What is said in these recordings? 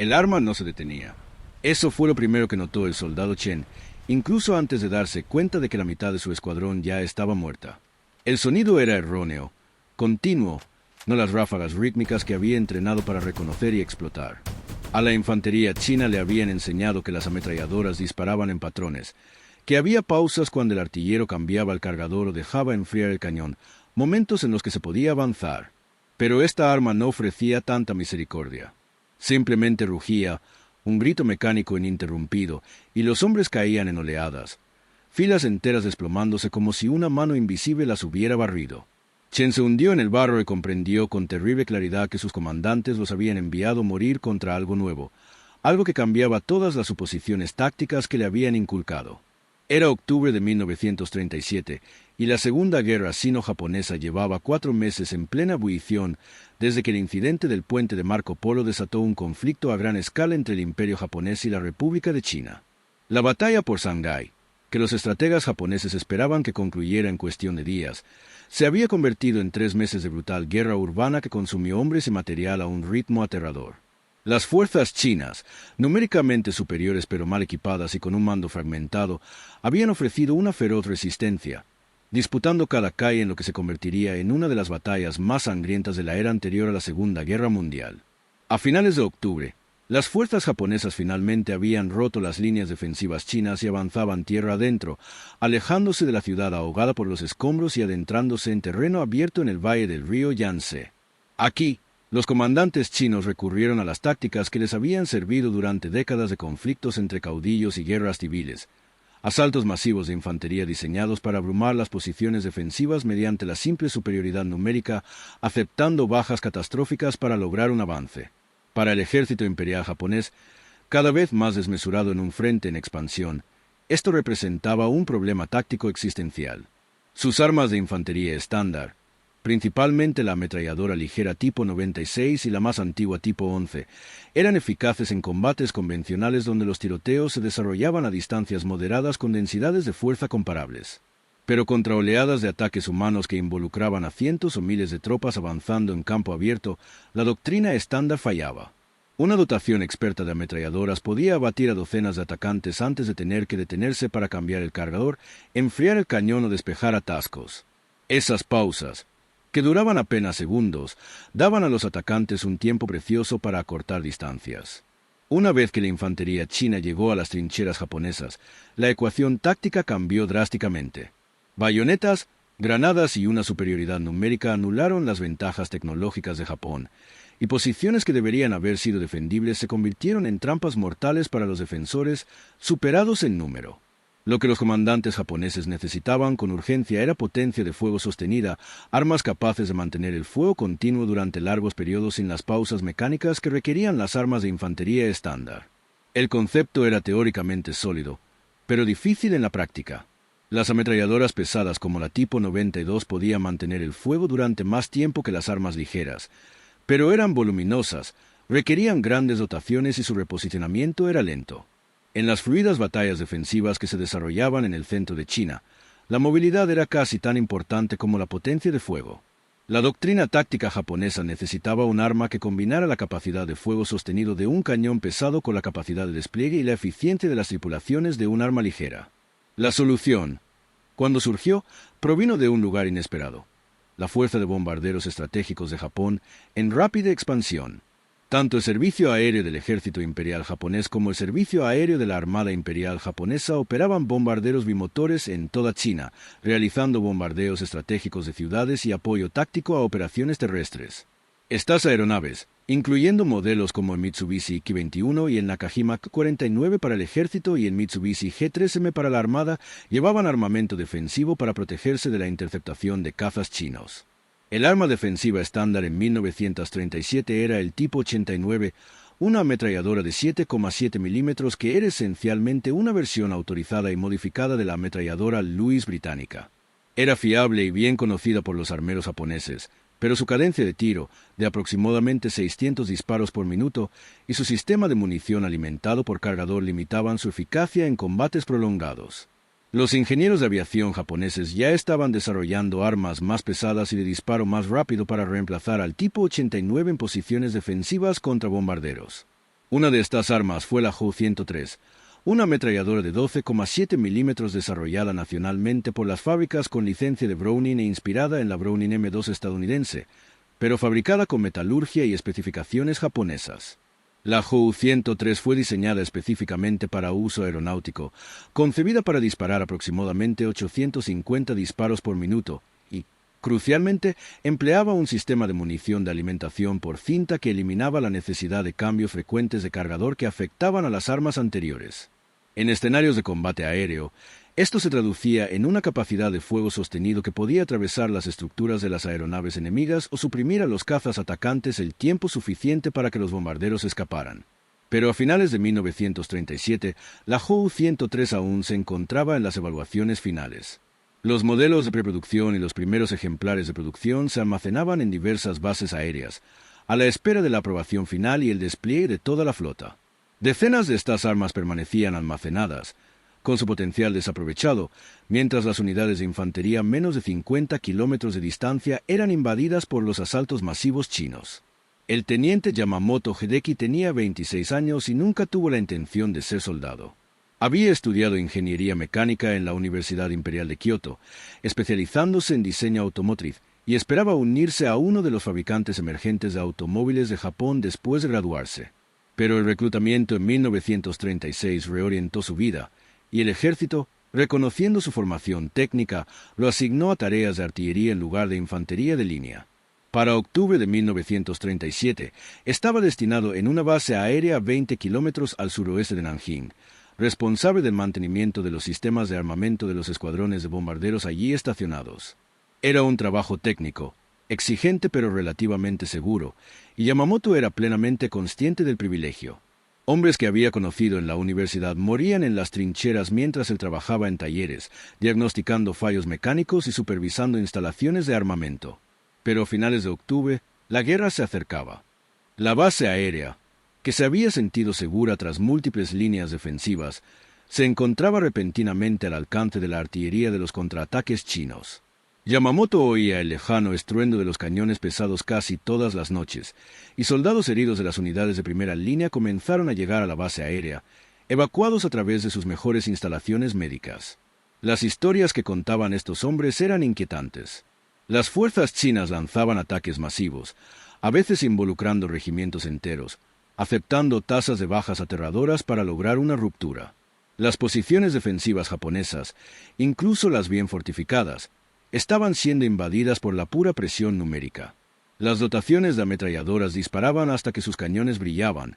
El arma no se detenía. Eso fue lo primero que notó el soldado Chen, incluso antes de darse cuenta de que la mitad de su escuadrón ya estaba muerta. El sonido era erróneo, continuo, no las ráfagas rítmicas que había entrenado para reconocer y explotar. A la infantería china le habían enseñado que las ametralladoras disparaban en patrones, que había pausas cuando el artillero cambiaba el cargador o dejaba enfriar el cañón, momentos en los que se podía avanzar. Pero esta arma no ofrecía tanta misericordia. Simplemente rugía, un grito mecánico ininterrumpido, y los hombres caían en oleadas, filas enteras desplomándose como si una mano invisible las hubiera barrido. Chen se hundió en el barro y comprendió con terrible claridad que sus comandantes los habían enviado morir contra algo nuevo, algo que cambiaba todas las suposiciones tácticas que le habían inculcado. Era octubre de 1937, y la Segunda Guerra Sino-Japonesa llevaba 4 meses en plena ebullición desde que el incidente del puente de Marco Polo desató un conflicto a gran escala entre el Imperio japonés y la República de China. La batalla por Shanghái, que los estrategas japoneses esperaban que concluyera en cuestión de días, se había convertido en 3 meses de brutal guerra urbana que consumió hombres y material a un ritmo aterrador. Las fuerzas chinas, numéricamente superiores pero mal equipadas y con un mando fragmentado, habían ofrecido una feroz resistencia, disputando cada calle en lo que se convertiría en una de las batallas más sangrientas de la era anterior a la Segunda Guerra Mundial. A finales de octubre, las fuerzas japonesas finalmente habían roto las líneas defensivas chinas y avanzaban tierra adentro, alejándose de la ciudad ahogada por los escombros y adentrándose en terreno abierto en el valle del río Yangtze. Aquí, los comandantes chinos recurrieron a las tácticas que les habían servido durante décadas de conflictos entre caudillos y guerras civiles. Asaltos masivos de infantería diseñados para abrumar las posiciones defensivas mediante la simple superioridad numérica, aceptando bajas catastróficas para lograr un avance. Para el ejército imperial japonés, cada vez más desmesurado en un frente en expansión, esto representaba un problema táctico existencial. Sus armas de infantería estándar, principalmente la ametralladora ligera tipo 96 y la más antigua tipo 11, eran eficaces en combates convencionales donde los tiroteos se desarrollaban a distancias moderadas con densidades de fuerza comparables. Pero contra oleadas de ataques humanos que involucraban a cientos o miles de tropas avanzando en campo abierto, la doctrina estándar fallaba. Una dotación experta de ametralladoras podía abatir a docenas de atacantes antes de tener que detenerse para cambiar el cargador, enfriar el cañón o despejar atascos. Esas pausas, que duraban apenas segundos, daban a los atacantes un tiempo precioso para acortar distancias. Una vez que la infantería china llegó a las trincheras japonesas, la ecuación táctica cambió drásticamente. Bayonetas, granadas y una superioridad numérica anularon las ventajas tecnológicas de Japón, y posiciones que deberían haber sido defendibles se convirtieron en trampas mortales para los defensores, superados en número. Lo que los comandantes japoneses necesitaban con urgencia era potencia de fuego sostenida, armas capaces de mantener el fuego continuo durante largos periodos sin las pausas mecánicas que requerían las armas de infantería estándar. El concepto era teóricamente sólido, pero difícil en la práctica. Las ametralladoras pesadas como la tipo 92 podían mantener el fuego durante más tiempo que las armas ligeras, pero eran voluminosas, requerían grandes dotaciones y su reposicionamiento era lento. En las fluidas batallas defensivas que se desarrollaban en el centro de China, la movilidad era casi tan importante como la potencia de fuego. La doctrina táctica japonesa necesitaba un arma que combinara la capacidad de fuego sostenido de un cañón pesado con la capacidad de despliegue y la eficiencia de las tripulaciones de un arma ligera. La solución, cuando surgió, provino de un lugar inesperado: la Fuerza de Bombarderos Estratégicos de Japón en rápida expansión. Tanto el servicio aéreo del ejército imperial japonés como el servicio aéreo de la Armada Imperial japonesa operaban bombarderos bimotores en toda China, realizando bombardeos estratégicos de ciudades y apoyo táctico a operaciones terrestres. Estas aeronaves, incluyendo modelos como el Mitsubishi Ki-21 y el Nakajima K-49 para el ejército y el Mitsubishi G-3M para la Armada, llevaban armamento defensivo para protegerse de la interceptación de cazas chinos. El arma defensiva estándar en 1937 era el tipo 89, una ametralladora de 7,7 milímetros que era esencialmente una versión autorizada y modificada de la ametralladora Lewis británica. Era fiable y bien conocida por los armeros japoneses, pero su cadencia de tiro, de aproximadamente 600 disparos por minuto, y su sistema de munición alimentado por cargador limitaban su eficacia en combates prolongados. Los ingenieros de aviación japoneses ya estaban desarrollando armas más pesadas y de disparo más rápido para reemplazar al tipo 89 en posiciones defensivas contra bombarderos. Una de estas armas fue la Ju-103, una ametralladora de 12,7 milímetros desarrollada nacionalmente por las fábricas con licencia de Browning e inspirada en la Browning M2 estadounidense, pero fabricada con metalurgia y especificaciones japonesas. La Ju-103 fue diseñada específicamente para uso aeronáutico, concebida para disparar aproximadamente 850 disparos por minuto y, crucialmente, empleaba un sistema de munición de alimentación por cinta que eliminaba la necesidad de cambios frecuentes de cargador que afectaban a las armas anteriores. En escenarios de combate aéreo, esto se traducía en una capacidad de fuego sostenido que podía atravesar las estructuras de las aeronaves enemigas o suprimir a los cazas atacantes el tiempo suficiente para que los bombarderos escaparan. Pero a finales de 1937, la Ju-103 aún se encontraba en las evaluaciones finales. Los modelos de preproducción y los primeros ejemplares de producción se almacenaban en diversas bases aéreas, a la espera de la aprobación final y el despliegue de toda la flota. Decenas de estas armas permanecían almacenadas, con su potencial desaprovechado, mientras las unidades de infantería a menos de 50 kilómetros de distancia eran invadidas por los asaltos masivos chinos. El teniente Yamamoto Hideki tenía 26 años y nunca tuvo la intención de ser soldado. Había estudiado ingeniería mecánica en la Universidad Imperial de Kioto, especializándose en diseño automotriz, y esperaba unirse a uno de los fabricantes emergentes de automóviles de Japón después de graduarse. Pero el reclutamiento en 1936 reorientó su vida, y el ejército, reconociendo su formación técnica, lo asignó a tareas de artillería en lugar de infantería de línea. Para octubre de 1937, estaba destinado en una base aérea a 20 kilómetros al suroeste de Nanjing, responsable del mantenimiento de los sistemas de armamento de los escuadrones de bombarderos allí estacionados. Era un trabajo técnico, exigente pero relativamente seguro, y Yamamoto era plenamente consciente del privilegio. Hombres que había conocido en la universidad morían en las trincheras mientras él trabajaba en talleres, diagnosticando fallos mecánicos y supervisando instalaciones de armamento. Pero a finales de octubre, la guerra se acercaba. La base aérea, que se había sentido segura tras múltiples líneas defensivas, se encontraba repentinamente al alcance de la artillería de los contraataques chinos. Yamamoto oía el lejano estruendo de los cañones pesados casi todas las noches, y soldados heridos de las unidades de primera línea comenzaron a llegar a la base aérea, evacuados a través de sus mejores instalaciones médicas. Las historias que contaban estos hombres eran inquietantes. Las fuerzas chinas lanzaban ataques masivos, a veces involucrando regimientos enteros, aceptando tasas de bajas aterradoras para lograr una ruptura. Las posiciones defensivas japonesas, incluso las bien fortificadas, estaban siendo invadidas por la pura presión numérica. Las dotaciones de ametralladoras disparaban hasta que sus cañones brillaban,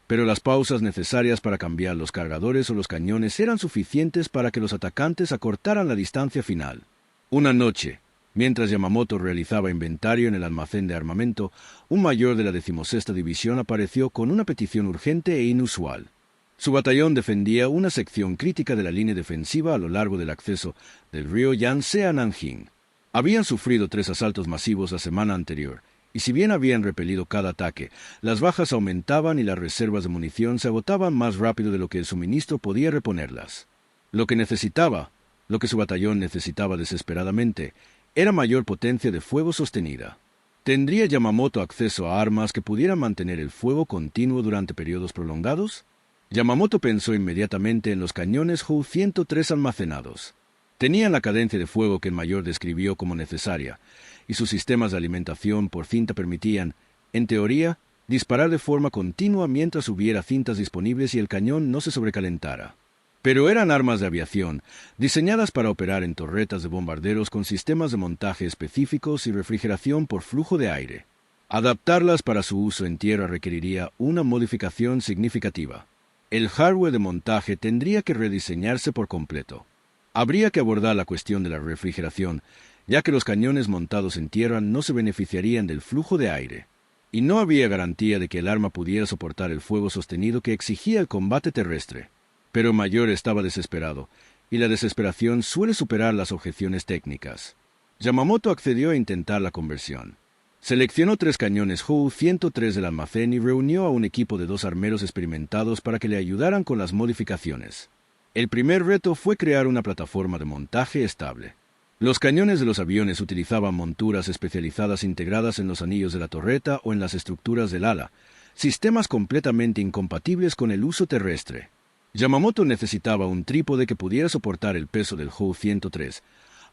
pero las pausas necesarias para cambiar los cargadores o los cañones eran suficientes para que los atacantes acortaran la distancia final. Una noche, mientras Yamamoto realizaba inventario en el almacén de armamento, un mayor de la 16ª División apareció con una petición urgente e inusual. Su batallón defendía una sección crítica de la línea defensiva a lo largo del acceso del río Yangtze a Nanjing. Habían sufrido 3 asaltos masivos la semana anterior, y si bien habían repelido cada ataque, las bajas aumentaban y las reservas de munición se agotaban más rápido de lo que el suministro podía reponerlas. Lo que su batallón necesitaba desesperadamente, era mayor potencia de fuego sostenida. ¿Tendría Yamamoto acceso a armas que pudieran mantener el fuego continuo durante periodos prolongados? Yamamoto pensó inmediatamente en los cañones Ju-103 almacenados. Tenían la cadencia de fuego que el mayor describió como necesaria, y sus sistemas de alimentación por cinta permitían, en teoría, disparar de forma continua mientras hubiera cintas disponibles y el cañón no se sobrecalentara. Pero eran armas de aviación, diseñadas para operar en torretas de bombarderos con sistemas de montaje específicos y refrigeración por flujo de aire. Adaptarlas para su uso en tierra requeriría una modificación significativa. El hardware de montaje tendría que rediseñarse por completo. Habría que abordar la cuestión de la refrigeración, ya que los cañones montados en tierra no se beneficiarían del flujo de aire, y no había garantía de que el arma pudiera soportar el fuego sostenido que exigía el combate terrestre. Pero Mayor estaba desesperado, y la desesperación suele superar las objeciones técnicas. Yamamoto accedió a intentar la conversión. Seleccionó 3 cañones Ju-103 del almacén y reunió a un equipo de 2 armeros experimentados para que le ayudaran con las modificaciones. El primer reto fue crear una plataforma de montaje estable. Los cañones de los aviones utilizaban monturas especializadas integradas en los anillos de la torreta o en las estructuras del ala, sistemas completamente incompatibles con el uso terrestre. Yamamoto necesitaba un trípode que pudiera soportar el peso del Ju-103,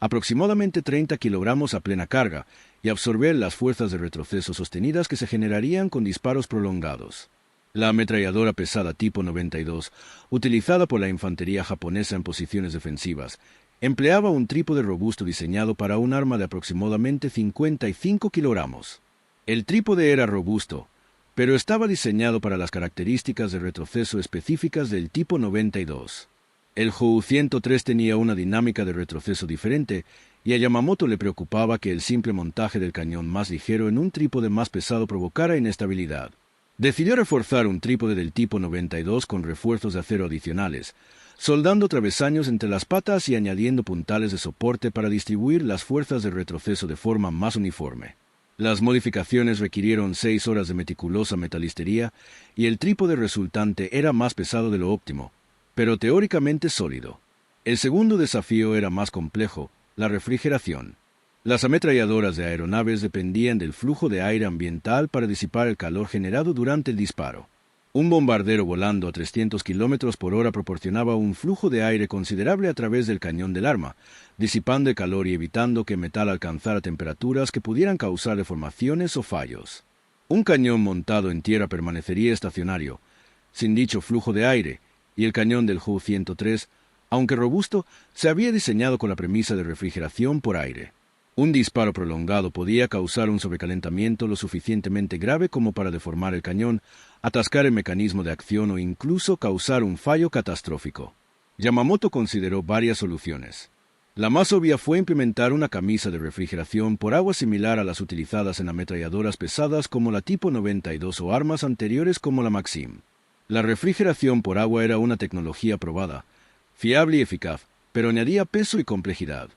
aproximadamente 30 kilogramos a plena carga, y absorber las fuerzas de retroceso sostenidas que se generarían con disparos prolongados. La ametralladora pesada tipo 92, utilizada por la infantería japonesa en posiciones defensivas, empleaba un trípode robusto diseñado para un arma de aproximadamente 55 kilogramos. El trípode era robusto, pero estaba diseñado para las características de retroceso específicas del tipo 92. El Ju-103 tenía una dinámica de retroceso diferente, y a Yamamoto le preocupaba que el simple montaje del cañón más ligero en un trípode más pesado provocara inestabilidad. Decidió reforzar un trípode del tipo 92 con refuerzos de acero adicionales, soldando travesaños entre las patas y añadiendo puntales de soporte para distribuir las fuerzas de retroceso de forma más uniforme. Las modificaciones requirieron 6 horas de meticulosa metalistería y el trípode resultante era más pesado de lo óptimo, pero teóricamente sólido. El segundo desafío era más complejo, la refrigeración. Las ametralladoras de aeronaves dependían del flujo de aire ambiental para disipar el calor generado durante el disparo. Un bombardero volando a 300 km por hora proporcionaba un flujo de aire considerable a través del cañón del arma, disipando el calor y evitando que el metal alcanzara temperaturas que pudieran causar deformaciones o fallos. Un cañón montado en tierra permanecería estacionario, sin dicho flujo de aire, y el cañón del Ju-103, aunque robusto, se había diseñado con la premisa de refrigeración por aire. Un disparo prolongado podía causar un sobrecalentamiento lo suficientemente grave como para deformar el cañón, atascar el mecanismo de acción o incluso causar un fallo catastrófico. Yamamoto consideró varias soluciones. La más obvia fue implementar una camisa de refrigeración por agua similar a las utilizadas en ametralladoras pesadas como la tipo 92 o armas anteriores como la Maxim. La refrigeración por agua era una tecnología probada, fiable y eficaz, pero añadía peso y complejidad.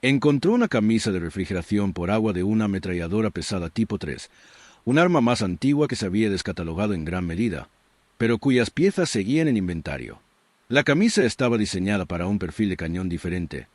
Encontró una camisa de refrigeración por agua de una ametralladora pesada tipo 3, un arma más antigua que se había descatalogado en gran medida, pero cuyas piezas seguían en inventario. La camisa estaba diseñada para un perfil de cañón diferente,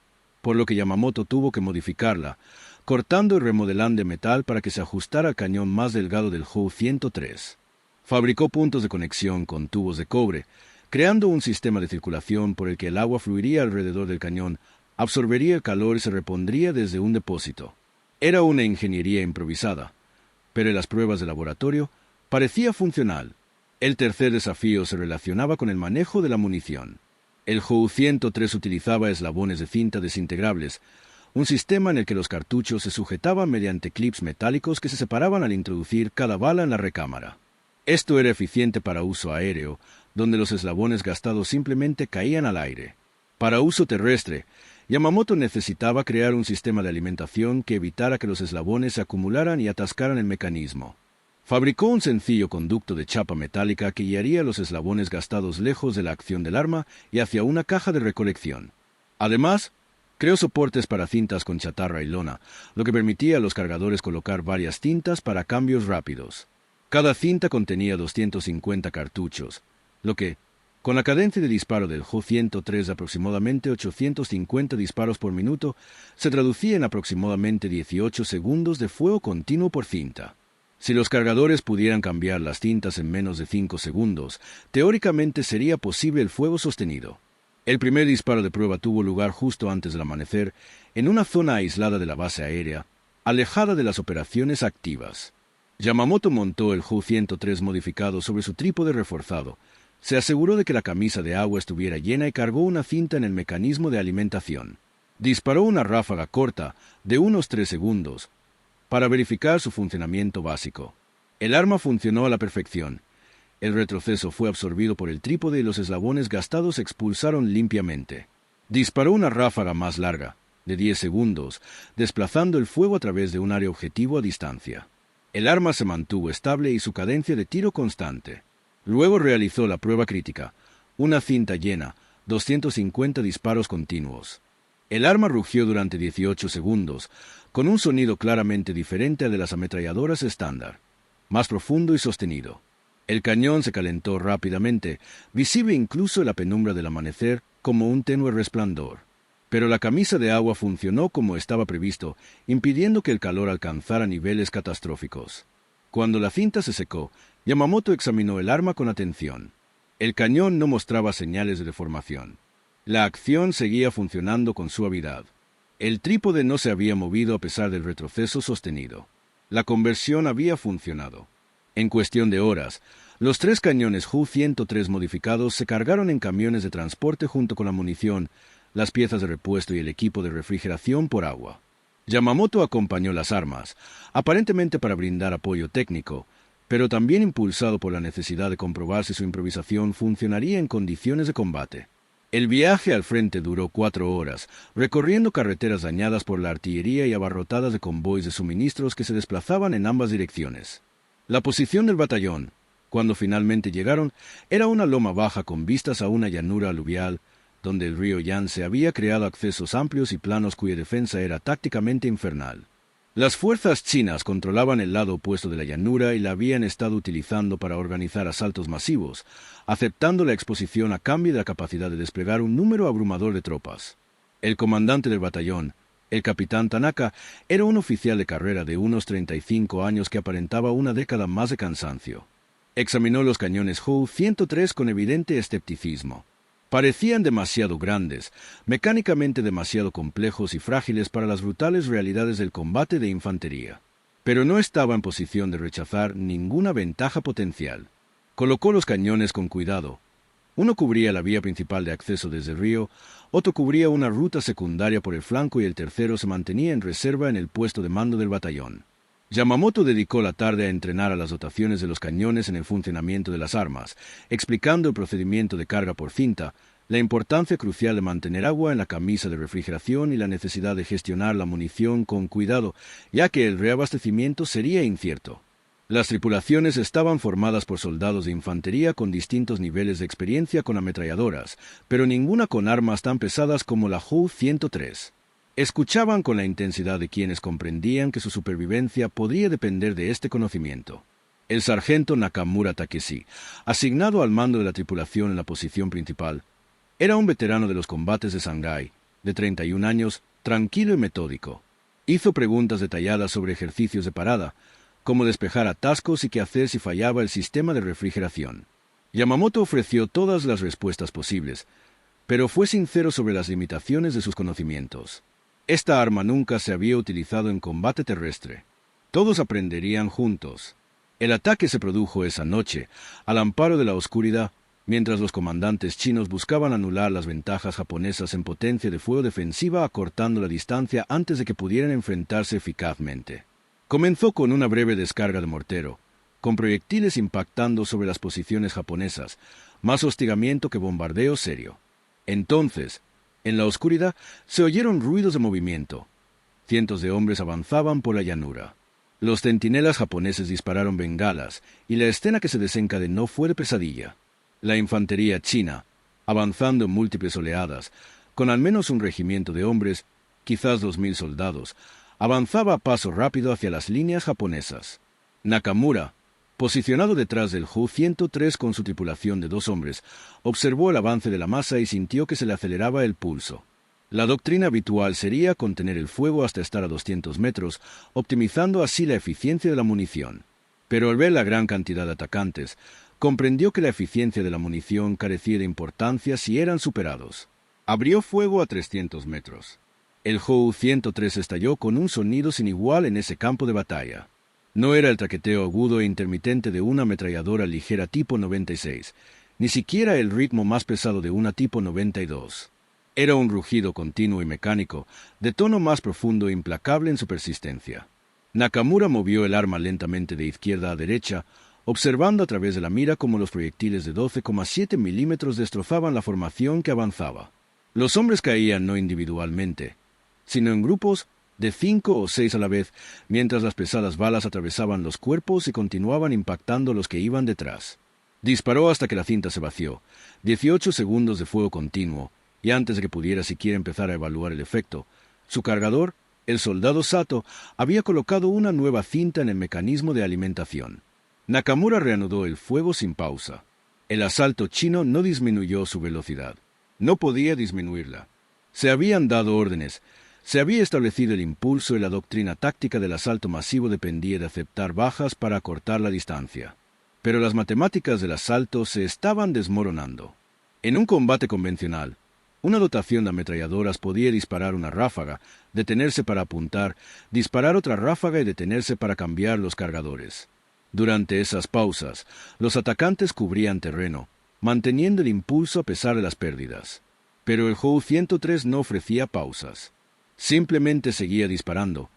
por lo que Yamamoto tuvo que modificarla, cortando y remodelando de metal para que se ajustara al cañón más delgado del Ju-103. Fabricó puntos de conexión con tubos de cobre, creando un sistema de circulación por el que el agua fluiría alrededor del cañón, absorbería el calor y se repondría desde un depósito. Era una ingeniería improvisada, pero en las pruebas de laboratorio parecía funcional. El tercer desafío se relacionaba con el manejo de la munición. El Ju-103 utilizaba eslabones de cinta desintegrables, un sistema en el que los cartuchos se sujetaban mediante clips metálicos que se separaban al introducir cada bala en la recámara. Esto era eficiente para uso aéreo, donde los eslabones gastados simplemente caían al aire. Para uso terrestre, Yamamoto necesitaba crear un sistema de alimentación que evitara que los eslabones se acumularan y atascaran el mecanismo. Fabricó un sencillo conducto de chapa metálica que guiaría los eslabones gastados lejos de la acción del arma y hacia una caja de recolección. Además, creó soportes para cintas con chatarra y lona, lo que permitía a los cargadores colocar varias cintas para cambios rápidos. Cada cinta contenía 250 cartuchos, lo que, con la cadencia de disparo del Ju-103 de aproximadamente 850 disparos por minuto, se traducía en aproximadamente 18 segundos de fuego continuo por cinta. Si los cargadores pudieran cambiar las cintas en menos de 5 segundos, teóricamente sería posible el fuego sostenido. El primer disparo de prueba tuvo lugar justo antes del amanecer, en una zona aislada de la base aérea, alejada de las operaciones activas. Yamamoto montó el Ju-103 modificado sobre su trípode reforzado, se aseguró de que la camisa de agua estuviera llena y cargó una cinta en el mecanismo de alimentación. Disparó una ráfaga corta de unos 3 segundos para verificar su funcionamiento básico. El arma funcionó a la perfección. El retroceso fue absorbido por el trípode y los eslabones gastados se expulsaron limpiamente. Disparó una ráfaga más larga, de 10 segundos, desplazando el fuego a través de un área objetivo a distancia. El arma se mantuvo estable y su cadencia de tiro constante. Luego realizó la prueba crítica, una cinta llena, 250 disparos continuos. El arma rugió durante 18 segundos, con un sonido claramente diferente al de las ametralladoras estándar, más profundo y sostenido. El cañón se calentó rápidamente, visible incluso en la penumbra del amanecer como un tenue resplandor. Pero la camisa de agua funcionó como estaba previsto, impidiendo que el calor alcanzara niveles catastróficos. Cuando la cinta se secó, Yamamoto examinó el arma con atención. El cañón no mostraba señales de deformación. La acción seguía funcionando con suavidad. El trípode no se había movido a pesar del retroceso sostenido. La conversión había funcionado. En cuestión de horas, los 3 cañones Ju-103 modificados se cargaron en camiones de transporte junto con la munición, las piezas de repuesto y el equipo de refrigeración por agua. Yamamoto acompañó las armas, aparentemente para brindar apoyo técnico, pero también impulsado por la necesidad de comprobar si su improvisación funcionaría en condiciones de combate. El viaje al frente duró 4 horas, recorriendo carreteras dañadas por la artillería y abarrotadas de convoys de suministros que se desplazaban en ambas direcciones. La posición del batallón, cuando finalmente llegaron, era una loma baja con vistas a una llanura aluvial, donde el río Yangtze había creado accesos amplios y planos cuya defensa era tácticamente infernal. Las fuerzas chinas controlaban el lado opuesto de la llanura y la habían estado utilizando para organizar asaltos masivos, aceptando la exposición a cambio de la capacidad de desplegar un número abrumador de tropas. El comandante del batallón, el capitán Tanaka, era un oficial de carrera de unos 35 años que aparentaba una década más de cansancio. Examinó los cañones Ju-103 con evidente escepticismo. Parecían demasiado grandes, mecánicamente demasiado complejos y frágiles para las brutales realidades del combate de infantería. Pero no estaba en posición de rechazar ninguna ventaja potencial. Colocó los cañones con cuidado. Uno cubría la vía principal de acceso desde el río, otro cubría una ruta secundaria por el flanco y el tercero se mantenía en reserva en el puesto de mando del batallón. Yamamoto dedicó la tarde a entrenar a las dotaciones de los cañones en el funcionamiento de las armas, explicando el procedimiento de carga por cinta, la importancia crucial de mantener agua en la camisa de refrigeración y la necesidad de gestionar la munición con cuidado, ya que el reabastecimiento sería incierto. Las tripulaciones estaban formadas por soldados de infantería con distintos niveles de experiencia con ametralladoras, pero ninguna con armas tan pesadas como la Ju-103. Escuchaban con la intensidad de quienes comprendían que su supervivencia podría depender de este conocimiento. El sargento Nakamura Takeshi, asignado al mando de la tripulación en la posición principal, era un veterano de los combates de Shanghái, de 31 años, tranquilo y metódico. Hizo preguntas detalladas sobre ejercicios de parada, cómo despejar atascos y qué hacer si fallaba el sistema de refrigeración. Yamamoto ofreció todas las respuestas posibles, pero fue sincero sobre las limitaciones de sus conocimientos. Esta arma nunca se había utilizado en combate terrestre. Todos aprenderían juntos. El ataque se produjo esa noche, al amparo de la oscuridad, mientras los comandantes chinos buscaban anular las ventajas japonesas en potencia de fuego defensiva acortando la distancia antes de que pudieran enfrentarse eficazmente. Comenzó con una breve descarga de mortero, con proyectiles impactando sobre las posiciones japonesas, más hostigamiento que bombardeo serio. Entonces, en la oscuridad, se oyeron ruidos de movimiento. Cientos de hombres avanzaban por la llanura. Los centinelas japoneses dispararon bengalas, y la escena que se desencadenó fue de pesadilla. La infantería china, avanzando en múltiples oleadas, con al menos un regimiento de hombres, quizás 2000 soldados, avanzaba a paso rápido hacia las líneas japonesas. Nakamura, posicionado detrás del Ju-103 con su tripulación de 2 hombres, observó el avance de la masa y sintió que se le aceleraba el pulso. La doctrina habitual sería contener el fuego hasta estar a 200 metros, optimizando así la eficiencia de la munición. Pero al ver la gran cantidad de atacantes, comprendió que la eficiencia de la munición carecía de importancia si eran superados. Abrió fuego a 300 metros. El Ju-103 estalló con un sonido sin igual en ese campo de batalla. No era el traqueteo agudo e intermitente de una ametralladora ligera tipo 96, ni siquiera el ritmo más pesado de una tipo 92. Era un rugido continuo y mecánico, de tono más profundo e implacable en su persistencia. Nakamura movió el arma lentamente de izquierda a derecha, observando a través de la mira cómo los proyectiles de 12,7 milímetros destrozaban la formación que avanzaba. Los hombres caían no individualmente, sino en grupos de 5 o 6 a la vez, mientras las pesadas balas atravesaban los cuerpos y continuaban impactando a los que iban detrás. Disparó hasta que la cinta se vació, 18 segundos de fuego continuo, y antes de que pudiera siquiera empezar a evaluar el efecto, su cargador, el soldado Sato, había colocado una nueva cinta en el mecanismo de alimentación. Nakamura reanudó el fuego sin pausa. El asalto chino no disminuyó su velocidad. No podía disminuirla. Se habían dado órdenes. Se había establecido el impulso y la doctrina táctica del asalto masivo dependía de aceptar bajas para acortar la distancia. pero las matemáticas del asalto se estaban desmoronando. En un combate convencional, una dotación de ametralladoras podía disparar una ráfaga, detenerse para apuntar, disparar otra ráfaga y detenerse para cambiar los cargadores. Durante esas pausas, los atacantes cubrían terreno, manteniendo el impulso a pesar de las pérdidas. Pero el Ju-103 no ofrecía pausas. Simplemente seguía disparando,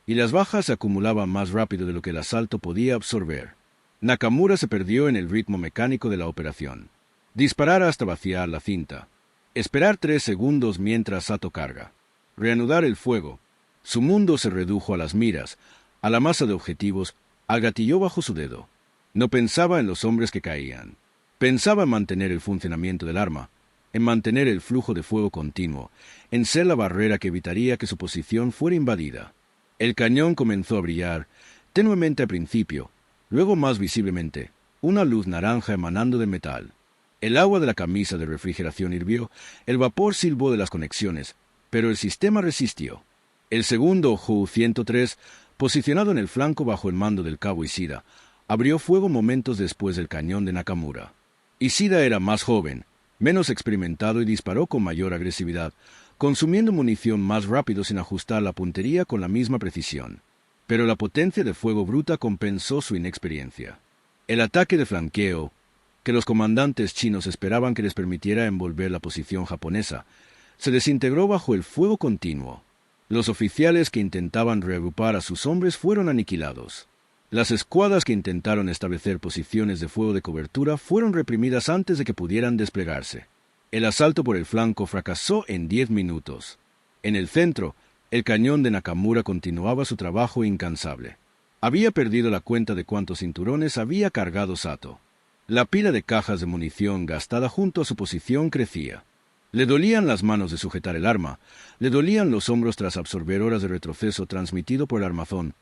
y las bajas se acumulaban más rápido de lo que el asalto podía absorber. Nakamura se perdió en el ritmo mecánico de la operación. Disparar hasta vaciar la cinta. Esperar 3 segundos mientras Sato carga. Reanudar el fuego. Su mundo se redujo a las miras, a la masa de objetivos, al gatillo bajo su dedo. No pensaba en los hombres que caían. Pensaba en mantener el funcionamiento del arma, en mantener el flujo de fuego continuo, en ser la barrera que evitaría que su posición fuera invadida. El cañón comenzó a brillar, tenuemente al principio, luego más visiblemente, una luz naranja emanando del metal. El agua de la camisa de refrigeración hirvió, el vapor silbó de las conexiones, pero el sistema resistió. El segundo Ju-103, posicionado en el flanco bajo el mando del cabo Ishida, abrió fuego momentos después del cañón de Nakamura. Ishida era más joven, menos experimentado y disparó con mayor agresividad, consumiendo munición más rápido sin ajustar la puntería con la misma precisión. Pero la potencia de fuego bruta compensó su inexperiencia. El ataque de flanqueo, que los comandantes chinos esperaban que les permitiera envolver la posición japonesa, se desintegró bajo el fuego continuo. Los oficiales que intentaban reagrupar a sus hombres fueron aniquilados. Las escuadras que intentaron establecer posiciones de fuego de cobertura fueron reprimidas antes de que pudieran desplegarse. El asalto por el flanco fracasó en 10 minutos. En el centro, el cañón de Nakamura continuaba su trabajo incansable. Había perdido la cuenta de cuántos cinturones había cargado Sato. La pila de cajas de munición gastada junto a su posición crecía. Le dolían las manos de sujetar el arma, le dolían los hombros tras absorber horas de retroceso transmitido por el armazón,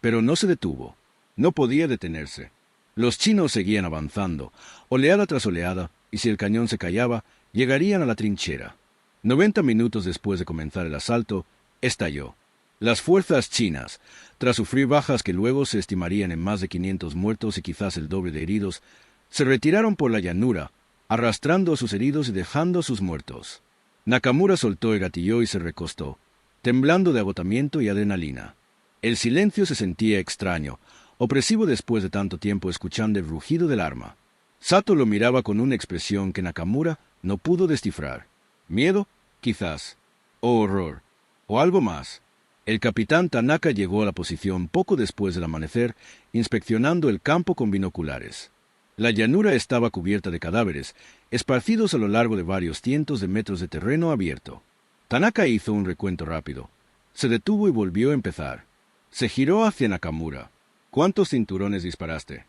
pero no se detuvo. No podía detenerse. Los chinos seguían avanzando, oleada tras oleada, y si el cañón se callaba, llegarían a la trinchera. 90 minutos después de comenzar el asalto, estalló. Las fuerzas chinas, tras sufrir bajas que luego se estimarían en más de 500 muertos y quizás el doble de heridos, se retiraron por la llanura, arrastrando a sus heridos y dejando a sus muertos. Nakamura soltó el gatillo y se recostó, temblando de agotamiento y adrenalina. El silencio se sentía extraño, opresivo después de tanto tiempo escuchando el rugido del arma. Sato lo miraba con una expresión que Nakamura no pudo descifrar. Miedo, quizás, o horror, o algo más. El capitán Tanaka llegó a la posición poco después del amanecer, inspeccionando el campo con binoculares. La llanura estaba cubierta de cadáveres, esparcidos a lo largo de varios cientos de metros de terreno abierto. Tanaka hizo un recuento rápido. Se detuvo y volvió a empezar. Se giró hacia Nakamura. ¿Cuántos cinturones disparaste?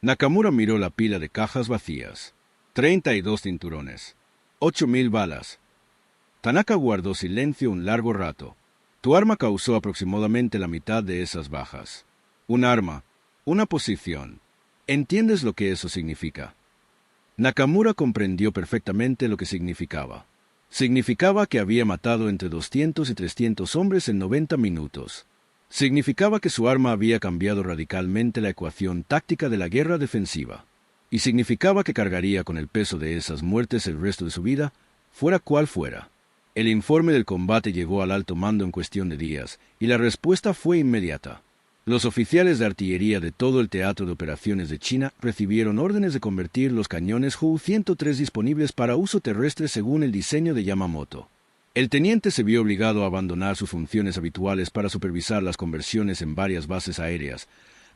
Nakamura miró la pila de cajas vacías. 32 cinturones. 8,000 balas. Tanaka guardó silencio un largo rato. Tu arma causó aproximadamente la mitad de esas bajas. Un arma, una posición. ¿Entiendes lo que eso significa? Nakamura comprendió perfectamente lo que significaba. Significaba que había matado entre 200 y 300 hombres en 90 minutos. Significaba que su arma había cambiado radicalmente la ecuación táctica de la guerra defensiva. Y significaba que cargaría con el peso de esas muertes el resto de su vida, fuera cual fuera. El informe del combate llegó al alto mando en cuestión de días, y la respuesta fue inmediata. Los oficiales de artillería de todo el teatro de operaciones de China recibieron órdenes de convertir los cañones Ju-103 disponibles para uso terrestre según el diseño de Yamamoto. El teniente se vio obligado a abandonar sus funciones habituales para supervisar las conversiones en varias bases aéreas,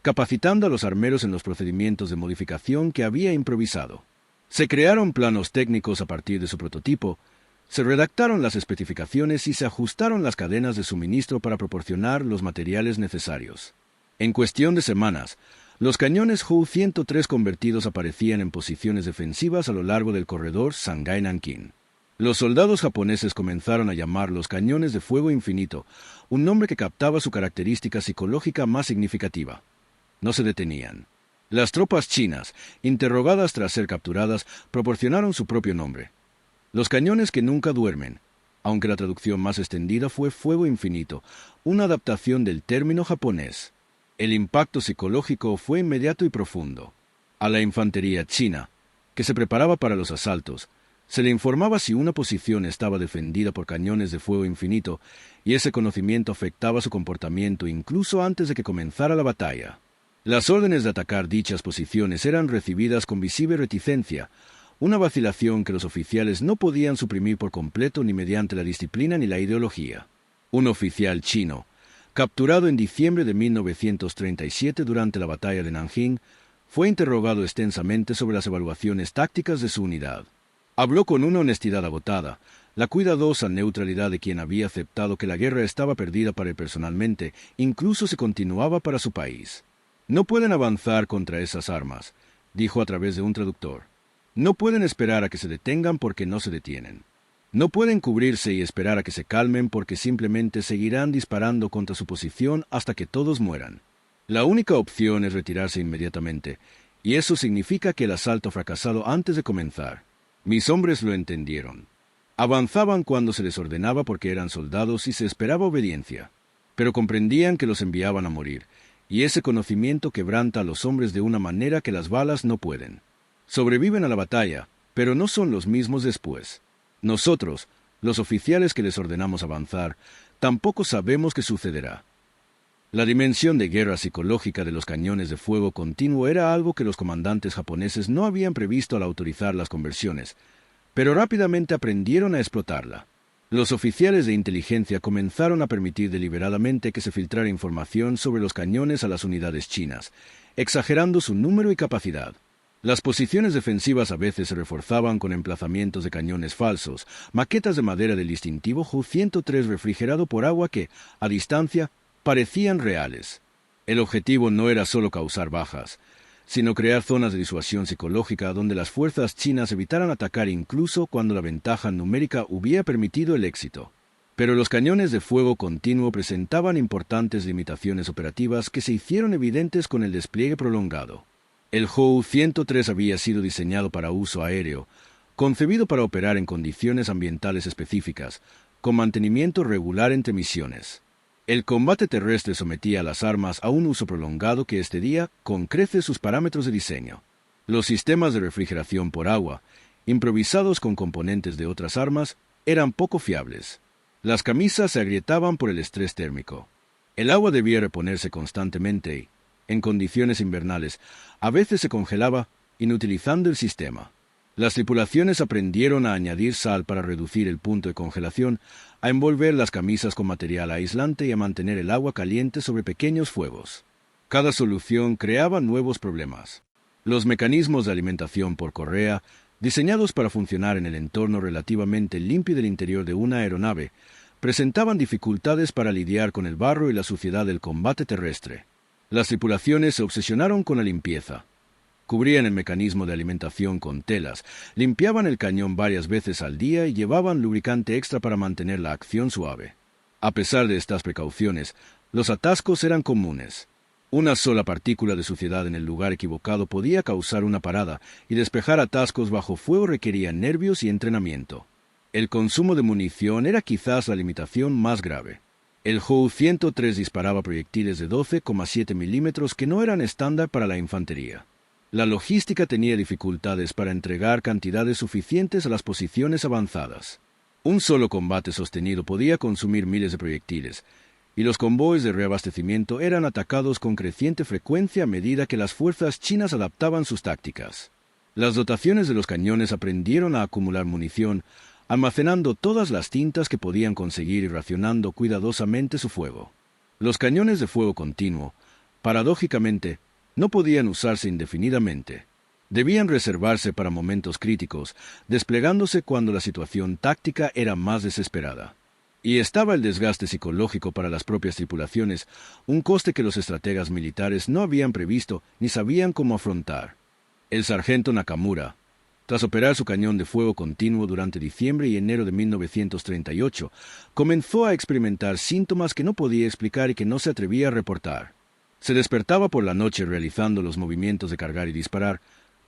capacitando a los armeros en los procedimientos de modificación que había improvisado. Se crearon planos técnicos a partir de su prototipo, se redactaron las especificaciones y se ajustaron las cadenas de suministro para proporcionar los materiales necesarios. En cuestión de semanas, los cañones Ju-103 convertidos aparecían en posiciones defensivas a lo largo del corredor Shanghái-Nankín. Los soldados japoneses comenzaron a llamar los cañones de fuego infinito, un nombre que captaba su característica psicológica más significativa. No se detenían. Las tropas chinas, interrogadas tras ser capturadas, proporcionaron su propio nombre. Los cañones que nunca duermen, aunque la traducción más extendida fue fuego infinito, una adaptación del término japonés. El impacto psicológico fue inmediato y profundo. A la infantería china, que se preparaba para los asaltos, se le informaba si una posición estaba defendida por cañones de fuego infinito, y ese conocimiento afectaba su comportamiento incluso antes de que comenzara la batalla. Las órdenes de atacar dichas posiciones eran recibidas con visible reticencia, una vacilación que los oficiales no podían suprimir por completo ni mediante la disciplina ni la ideología. Un oficial chino, capturado en diciembre de 1937 durante la batalla de Nanjing, fue interrogado extensamente sobre las evaluaciones tácticas de su unidad. Habló con una honestidad agotada, la cuidadosa neutralidad de quien había aceptado que la guerra estaba perdida para él personalmente, incluso si continuaba para su país. No pueden avanzar contra esas armas, dijo a través de un traductor. No pueden esperar a que se detengan porque no se detienen. No pueden cubrirse y esperar a que se calmen porque simplemente seguirán disparando contra su posición hasta que todos mueran. La única opción es retirarse inmediatamente, y eso significa que el asalto ha fracasado antes de comenzar. Mis hombres lo entendieron. Avanzaban cuando se les ordenaba porque eran soldados y se esperaba obediencia, pero comprendían que los enviaban a morir, y ese conocimiento quebranta a los hombres de una manera que las balas no pueden. Sobreviven a la batalla, pero no son los mismos después. Nosotros, los oficiales que les ordenamos avanzar, tampoco sabemos qué sucederá. La dimensión de guerra psicológica de los cañones de fuego continuo era algo que los comandantes japoneses no habían previsto al autorizar las conversiones, pero rápidamente aprendieron a explotarla. Los oficiales de inteligencia comenzaron a permitir deliberadamente que se filtrara información sobre los cañones a las unidades chinas, exagerando su número y capacidad. Las posiciones defensivas a veces se reforzaban con emplazamientos de cañones falsos, maquetas de madera del distintivo Ju-103 refrigerado por agua que, a distancia, parecían reales. El objetivo no era solo causar bajas, sino crear zonas de disuasión psicológica donde las fuerzas chinas evitaran atacar incluso cuando la ventaja numérica hubiera permitido el éxito. Pero los cañones de fuego continuo presentaban importantes limitaciones operativas que se hicieron evidentes con el despliegue prolongado. El Ju-103 había sido diseñado para uso aéreo, concebido para operar en condiciones ambientales específicas, con mantenimiento regular entre misiones. El combate terrestre sometía a las armas a un uso prolongado que excedía con creces sus parámetros de diseño. Los sistemas de refrigeración por agua, improvisados con componentes de otras armas, eran poco fiables. Las camisas se agrietaban por el estrés térmico. El agua debía reponerse constantemente y, en condiciones invernales, a veces se congelaba, inutilizando el sistema. Las tripulaciones aprendieron a añadir sal para reducir el punto de congelación, a envolver las camisas con material aislante y a mantener el agua caliente sobre pequeños fuegos. Cada solución creaba nuevos problemas. Los mecanismos de alimentación por correa, diseñados para funcionar en el entorno relativamente limpio del interior de una aeronave, presentaban dificultades para lidiar con el barro y la suciedad del combate terrestre. Las tripulaciones se obsesionaron con la limpieza. Cubrían el mecanismo de alimentación con telas, limpiaban el cañón varias veces al día y llevaban lubricante extra para mantener la acción suave. A pesar de estas precauciones, los atascos eran comunes. Una sola partícula de suciedad en el lugar equivocado podía causar una parada, y despejar atascos bajo fuego requería nervios y entrenamiento. El consumo de munición era quizás la limitación más grave. El Ju-103 disparaba proyectiles de 12,7 milímetros que no eran estándar para la infantería. La logística tenía dificultades para entregar cantidades suficientes a las posiciones avanzadas. Un solo combate sostenido podía consumir miles de proyectiles, y los convoyes de reabastecimiento eran atacados con creciente frecuencia a medida que las fuerzas chinas adaptaban sus tácticas. Las dotaciones de los cañones aprendieron a acumular munición, almacenando todas las tintas que podían conseguir y racionando cuidadosamente su fuego. Los cañones de fuego continuo, paradójicamente, no podían usarse indefinidamente. Debían reservarse para momentos críticos, desplegándose cuando la situación táctica era más desesperada. Y estaba el desgaste psicológico para las propias tripulaciones, un coste que los estrategas militares no habían previsto ni sabían cómo afrontar. El sargento Nakamura, tras operar su cañón de fuego continuo durante diciembre y enero de 1938, comenzó a experimentar síntomas que no podía explicar y que no se atrevía a reportar. Se despertaba por la noche realizando los movimientos de cargar y disparar,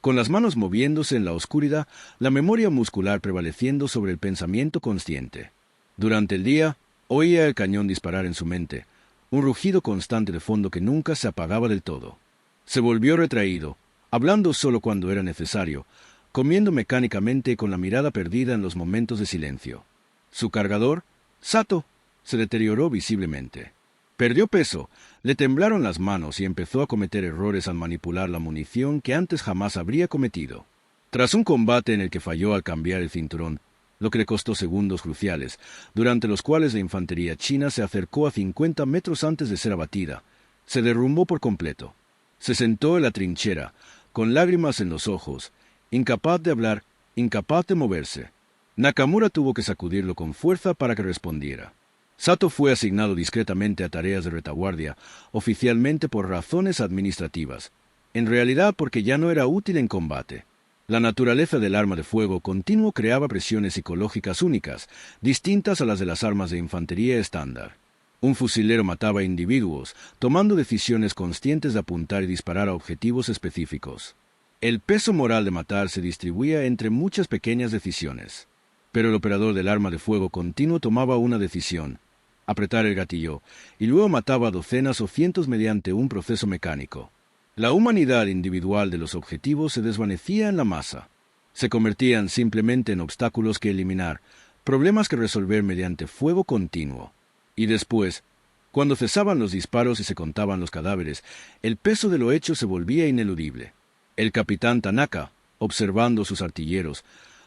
con las manos moviéndose en la oscuridad, la memoria muscular prevaleciendo sobre el pensamiento consciente. Durante el día, oía el cañón disparar en su mente, un rugido constante de fondo que nunca se apagaba del todo. Se volvió retraído, hablando solo cuando era necesario, comiendo mecánicamente con la mirada perdida en los momentos de silencio. Su cargador, Sato, se deterioró visiblemente. Perdió peso, le temblaron las manos y empezó a cometer errores al manipular la munición que antes jamás habría cometido. Tras un combate en el que falló al cambiar el cinturón, lo que le costó segundos cruciales, durante los cuales la infantería china se acercó a 50 metros antes de ser abatida, se derrumbó por completo. Se sentó en la trinchera, con lágrimas en los ojos, incapaz de hablar, incapaz de moverse. Nakamura tuvo que sacudirlo con fuerza para que respondiera. Sato fue asignado discretamente a tareas de retaguardia, oficialmente por razones administrativas, en realidad porque ya no era útil en combate. La naturaleza del arma de fuego continuo creaba presiones psicológicas únicas, distintas a las de las armas de infantería estándar. Un fusilero mataba individuos, tomando decisiones conscientes de apuntar y disparar a objetivos específicos. El peso moral de matar se distribuía entre muchas pequeñas decisiones. Pero el operador del arma de fuego continuo tomaba una decisión, apretar el gatillo, y luego mataba a docenas o cientos mediante un proceso mecánico. La humanidad individual de los objetivos se desvanecía en la masa. Se convertían simplemente en obstáculos que eliminar, problemas que resolver mediante fuego continuo. Y después, cuando cesaban los disparos y se contaban los cadáveres, el peso de lo hecho se volvía ineludible. El capitán Tanaka, observando sus artilleros,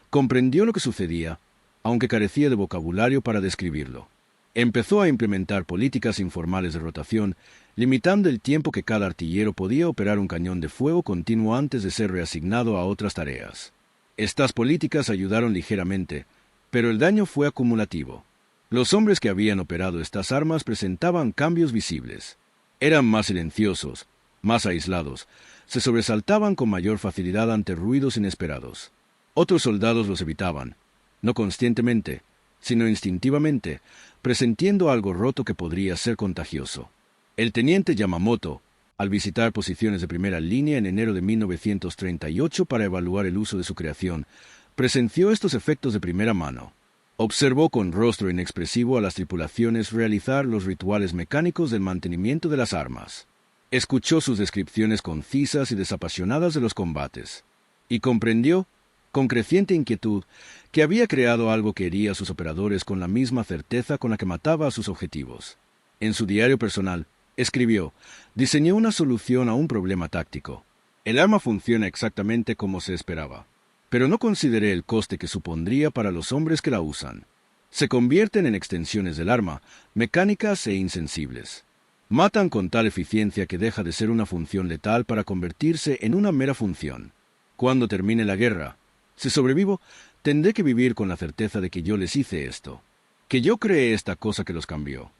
comprendió lo que sucedía, aunque carecía de vocabulario para describirlo. Empezó a implementar políticas informales de rotación, limitando el tiempo que cada artillero podía operar un cañón de fuego continuo antes de ser reasignado a otras tareas. Estas políticas ayudaron ligeramente, pero el daño fue acumulativo. Los hombres que habían operado estas armas presentaban cambios visibles. Eran más silenciosos, más aislados, se sobresaltaban con mayor facilidad ante ruidos inesperados. Otros soldados los evitaban, no conscientemente, sino instintivamente, presintiendo algo roto que podría ser contagioso. El teniente Yamamoto, al visitar posiciones de primera línea en enero de 1938 para evaluar el uso de su creación, presenció estos efectos de primera mano. Observó con rostro inexpresivo a las tripulaciones realizar los rituales mecánicos del mantenimiento de las armas. Escuchó sus descripciones concisas y desapasionadas de los combates, y comprendió, con creciente inquietud, que había creado algo que hería a sus operadores con la misma certeza con la que mataba a sus objetivos. En su diario personal, escribió: diseñó una solución a un problema táctico. El arma funciona exactamente como se esperaba, pero no consideré el coste que supondría para los hombres que la usan. Se convierten en extensiones del arma, mecánicas e insensibles. Matan con tal eficiencia que deja de ser una función letal para convertirse en una mera función. Cuando termine la guerra, si sobrevivo, tendré que vivir con la certeza de que yo les hice esto, que yo creé esta cosa que los cambió.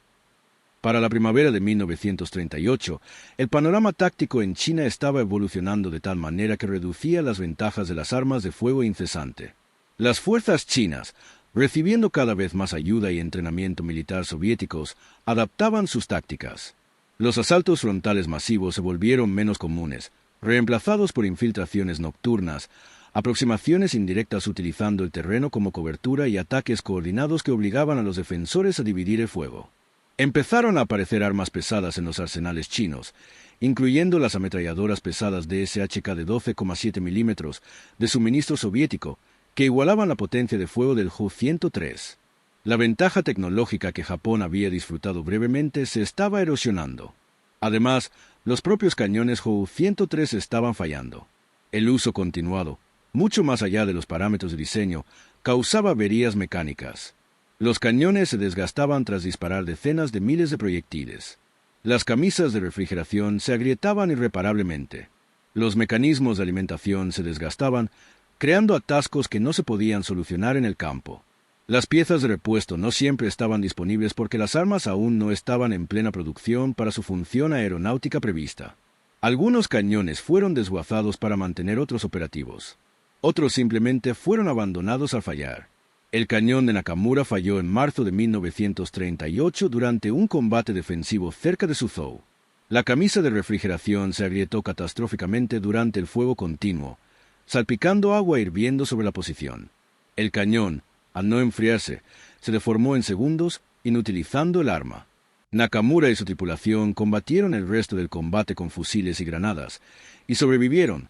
Para la primavera de 1938, el panorama táctico en China estaba evolucionando de tal manera que reducía las ventajas de las armas de fuego incesante. Las fuerzas chinas, recibiendo cada vez más ayuda y entrenamiento militar soviéticos, adaptaban sus tácticas. Los asaltos frontales masivos se volvieron menos comunes, reemplazados por infiltraciones nocturnas, aproximaciones indirectas utilizando el terreno como cobertura y ataques coordinados que obligaban a los defensores a dividir el fuego. Empezaron a aparecer armas pesadas en los arsenales chinos, incluyendo las ametralladoras pesadas DSHK de 12,7 milímetros de suministro soviético, que igualaban la potencia de fuego del Ju-103. La ventaja tecnológica que Japón había disfrutado brevemente se estaba erosionando. Además, los propios cañones Ju-103 estaban fallando. El uso continuado, mucho más allá de los parámetros de diseño, causaba averías mecánicas. Los cañones se desgastaban tras disparar decenas de miles de proyectiles. Las camisas de refrigeración se agrietaban irreparablemente. Los mecanismos de alimentación se desgastaban, creando atascos que no se podían solucionar en el campo. Las piezas de repuesto no siempre estaban disponibles porque las armas aún no estaban en plena producción para su función aeronáutica prevista. Algunos cañones fueron desguazados para mantener otros operativos. Otros simplemente fueron abandonados al fallar. El cañón de Nakamura falló en marzo de 1938 durante un combate defensivo cerca de Suzhou. La camisa de refrigeración se agrietó catastróficamente durante el fuego continuo, salpicando agua hirviendo sobre la posición. El cañón, al no enfriarse, se deformó en segundos, inutilizando el arma. Nakamura y su tripulación combatieron el resto del combate con fusiles y granadas, y sobrevivieron,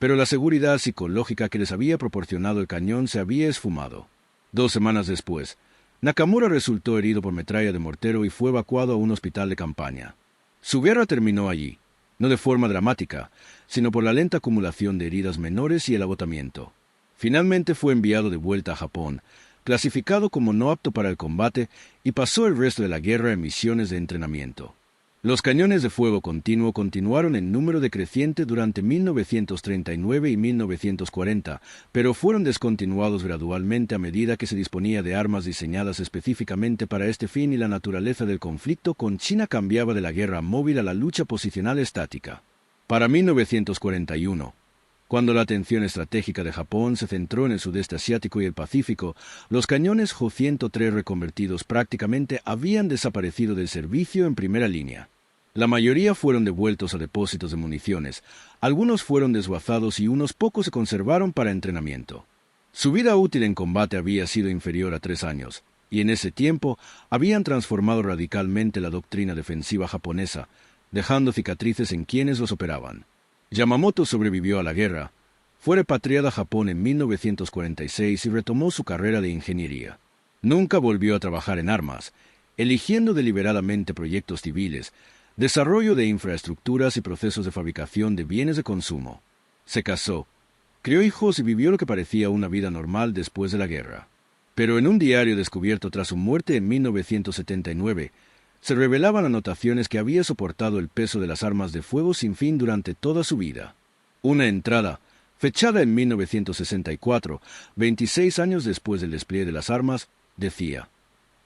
pero la seguridad psicológica que les había proporcionado el cañón se había esfumado. 2 semanas después, Nakamura resultó herido por metralla de mortero y fue evacuado a un hospital de campaña. Su guerra terminó allí, no de forma dramática, sino por la lenta acumulación de heridas menores y el agotamiento. Finalmente fue enviado de vuelta a Japón, clasificado como no apto para el combate, y pasó el resto de la guerra en misiones de entrenamiento. Los cañones de fuego continuo continuaron en número decreciente durante 1939 y 1940, pero fueron descontinuados gradualmente a medida que se disponía de armas diseñadas específicamente para este fin y la naturaleza del conflicto con China cambiaba de la guerra móvil a la lucha posicional estática. Para 1941, cuando la atención estratégica de Japón se centró en el sudeste asiático y el Pacífico, los cañones Jo-103 reconvertidos prácticamente habían desaparecido del servicio en primera línea. La mayoría fueron devueltos a depósitos de municiones, algunos fueron desguazados y unos pocos se conservaron para entrenamiento. Su vida útil en combate había sido inferior a 3 años, y en ese tiempo habían transformado radicalmente la doctrina defensiva japonesa, dejando cicatrices en quienes los operaban. Yamamoto sobrevivió a la guerra, fue repatriado a Japón en 1946 y retomó su carrera de ingeniería. Nunca volvió a trabajar en armas, eligiendo deliberadamente proyectos civiles, desarrollo de infraestructuras y procesos de fabricación de bienes de consumo. Se casó, crió hijos y vivió lo que parecía una vida normal después de la guerra. Pero en un diario descubierto tras su muerte en 1979, se revelaban anotaciones que había soportado el peso de las armas de fuego sin fin durante toda su vida. Una entrada, fechada en 1964, 26 años después del despliegue de las armas, decía: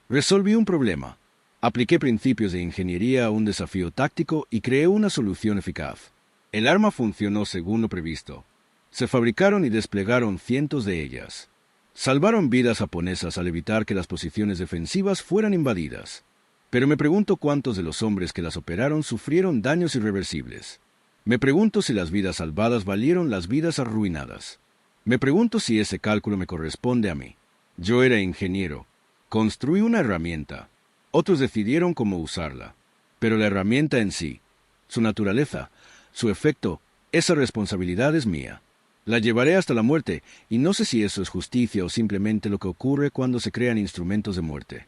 «Resolví un problema. Apliqué principios de ingeniería a un desafío táctico y creé una solución eficaz. El arma funcionó según lo previsto. Se fabricaron y desplegaron cientos de ellas. Salvaron vidas japonesas al evitar que las posiciones defensivas fueran invadidas. Pero me pregunto cuántos de los hombres que las operaron sufrieron daños irreversibles. Me pregunto si las vidas salvadas valieron las vidas arruinadas. Me pregunto si ese cálculo me corresponde a mí. Yo era ingeniero. Construí una herramienta. Otros decidieron cómo usarla. Pero la herramienta en sí, su naturaleza, su efecto, esa responsabilidad es mía. La llevaré hasta la muerte, y no sé si eso es justicia o simplemente lo que ocurre cuando se crean instrumentos de muerte».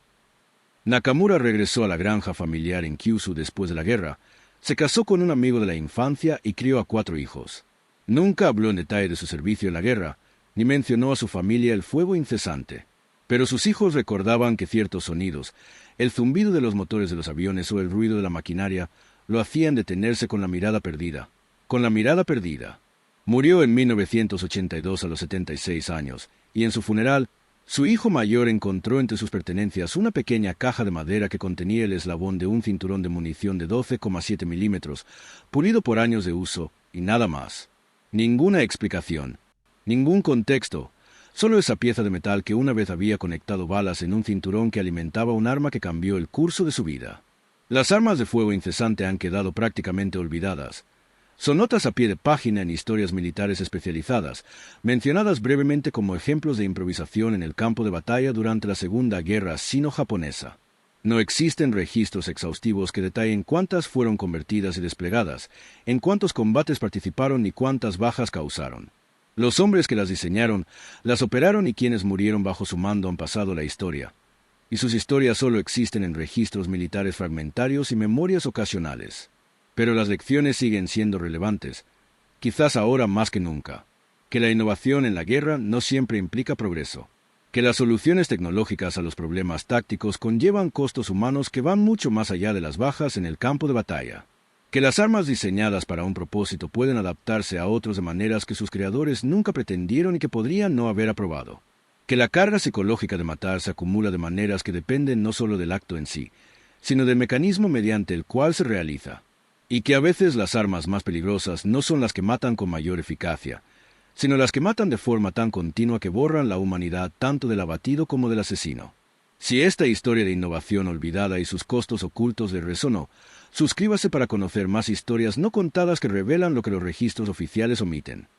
Nakamura regresó a la granja familiar en Kyushu después de la guerra, se casó con un amigo de la infancia y crió a 4 hijos. Nunca habló en detalle de su servicio en la guerra, ni mencionó a su familia el fuego incesante. Pero sus hijos recordaban que ciertos sonidos, el zumbido de los motores de los aviones o el ruido de la maquinaria, lo hacían detenerse con la mirada perdida. Con la mirada perdida. Murió en 1982 a los 76 años, y en su funeral, su hijo mayor encontró entre sus pertenencias una pequeña caja de madera que contenía el eslabón de un cinturón de munición de 12,7 milímetros, pulido por años de uso, y nada más. Ninguna explicación, ningún contexto, solo esa pieza de metal que una vez había conectado balas en un cinturón que alimentaba un arma que cambió el curso de su vida. Las armas de fuego incesante han quedado prácticamente olvidadas. Son notas a pie de página en historias militares especializadas, mencionadas brevemente como ejemplos de improvisación en el campo de batalla durante la Segunda Guerra Sino-Japonesa. No existen registros exhaustivos que detallen cuántas fueron convertidas y desplegadas, en cuántos combates participaron ni cuántas bajas causaron. Los hombres que las diseñaron, las operaron y quienes murieron bajo su mando han pasado la historia. Y sus historias solo existen en registros militares fragmentarios y memorias ocasionales. Pero las lecciones siguen siendo relevantes, quizás ahora más que nunca. Que la innovación en la guerra no siempre implica progreso. Que las soluciones tecnológicas a los problemas tácticos conllevan costos humanos que van mucho más allá de las bajas en el campo de batalla. Que las armas diseñadas para un propósito pueden adaptarse a otros de maneras que sus creadores nunca pretendieron y que podrían no haber aprobado. Que la carga psicológica de matar se acumula de maneras que dependen no solo del acto en sí, sino del mecanismo mediante el cual se realiza. Y que a veces las armas más peligrosas no son las que matan con mayor eficacia, sino las que matan de forma tan continua que borran la humanidad tanto del abatido como del asesino. Si esta historia de innovación olvidada y sus costos ocultos le resonó, suscríbase para conocer más historias no contadas que revelan lo que los registros oficiales omiten.